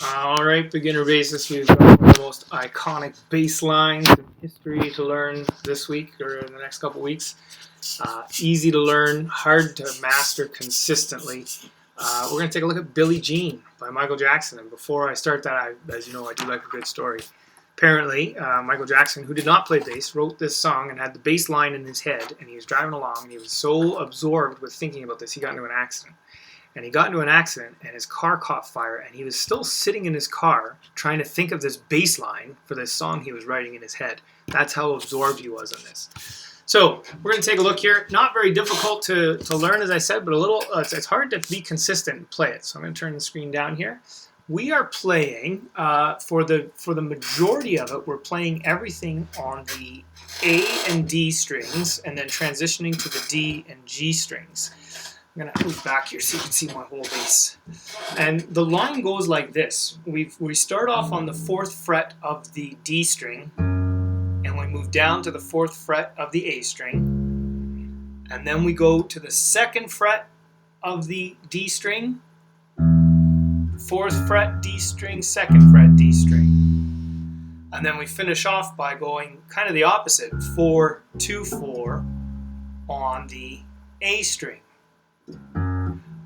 Alright, beginner basis. We've got one of the most iconic bass lines in history to learn this week or in the next couple weeks. Easy to learn, hard to master consistently. We're going to take a look at Billie Jean by Michael Jackson. And before I start that, as you know, I do like a good story. Apparently, Michael Jackson, who did not play bass, wrote this song and had the bass line in his head. And he was driving along and he was so absorbed with thinking about this, he got into an accident. And he got into an accident and his car caught fire and he was still sitting in his car trying to think of this bass line for this song he was writing in his head. That's how absorbed he was in this. So we're going to take a look here. Not very difficult to learn, as I said, but a little. It's hard to be consistent and play it. So I'm going to turn the screen down here. We are playing for the majority of it. We're playing everything on the A and D strings, and then transitioning to the D and G strings. I'm going to move back here so you can see my whole bass. And the line goes like this. We start off on the 4th fret of the D string, and we move down to the 4th fret of the A string, and then we go to the 2nd fret of the D string, 4th fret D string, 2nd fret D string. And then we finish off by going kind of the opposite, 4, 2, 4 on the A string.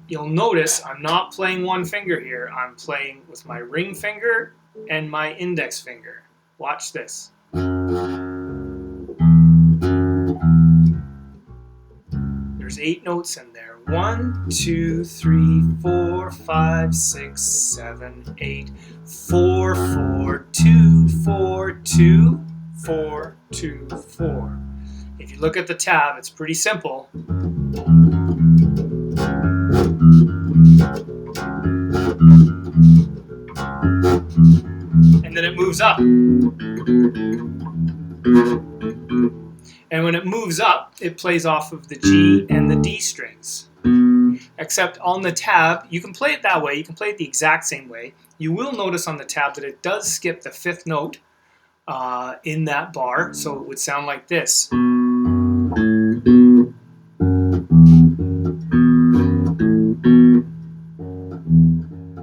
You'll notice I'm not playing one finger here. I'm playing with my ring finger and my index finger. Watch this. There's 8 notes in there. 1, 2, 3, 4, 5, 6, 7, 8. 4, 4, 2, 4, 2, 4, 2, 4. If you look at the tab, it's pretty simple. And then it moves up. And when it moves up, it plays off of the G and the D strings. Except on the tab, you can play it that way, you can play it the exact same way. You will notice on the tab that it does skip the 5th note in that bar, so it would sound like this.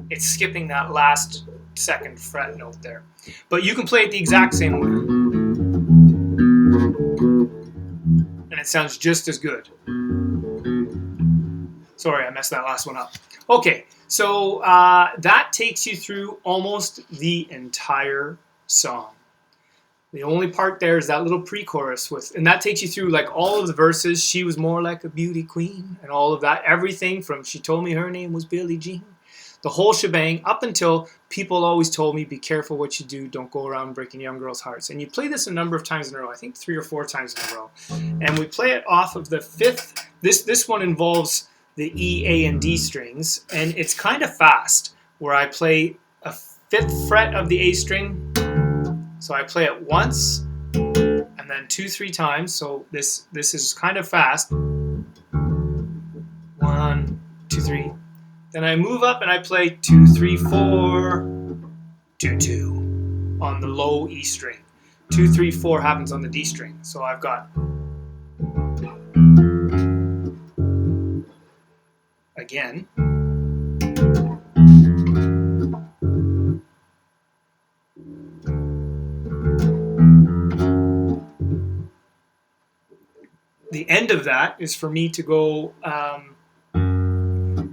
It's skipping that last 2nd fret note there. But you can play it the exact same way. And it sounds just as good. Sorry, I messed that last one up. Okay, so that takes you through almost the entire song. The only part there is that little pre-chorus and that takes you through like all of the verses. She was more like a beauty queen and all of that. Everything from she told me her name was Billie Jean. The whole shebang up until people always told me, be careful what you do. Don't go around breaking young girls' hearts. And you play this a number of times in a row. I think 3 or 4 times in a row. And we play it off of the 5th. This one involves the E, A, and D strings. And it's kind of fast where I play a 5th fret of the A string. So I play it once and then 2, 3 times. So this is kind of fast. 1, 2, 3. Then I move up and I play 2, 3, 4, 2, 2 on the low E string. 2, 3, 4 happens on the D string. So I've got again. The end of that is for me to go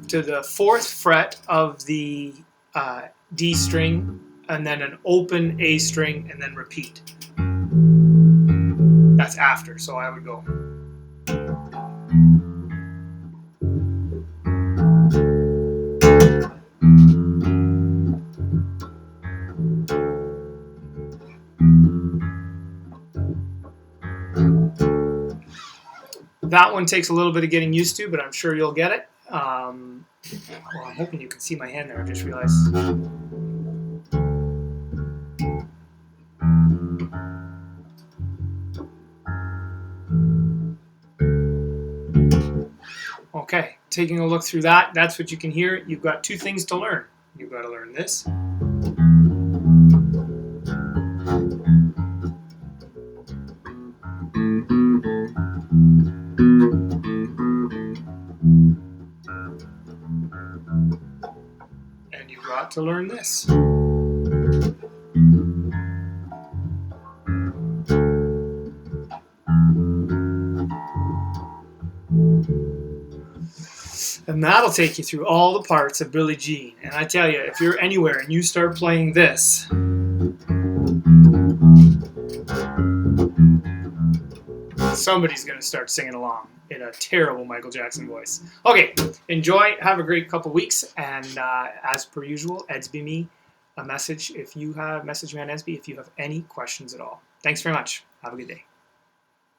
to the 4th fret of the D string, and then an open A string, and then repeat. That's after, so I would go. That one takes a little bit of getting used to, but I'm sure you'll get it. Well, I'm hoping you can see my hand there. I just realized. Okay, taking a look through that, that's what you can hear. You've got 2 things to learn. You've got to learn this. got to learn this. And that'll take you through all the parts of Billie Jean. And I tell you, if you're anywhere and you start playing this, somebody's going to start singing along in a terrible Michael Jackson voice. Okay, enjoy. Have a great couple weeks. And as per usual, EDSBY me a message if you have, message me on EDSBY if you have any questions at all. Thanks very much. Have a good day.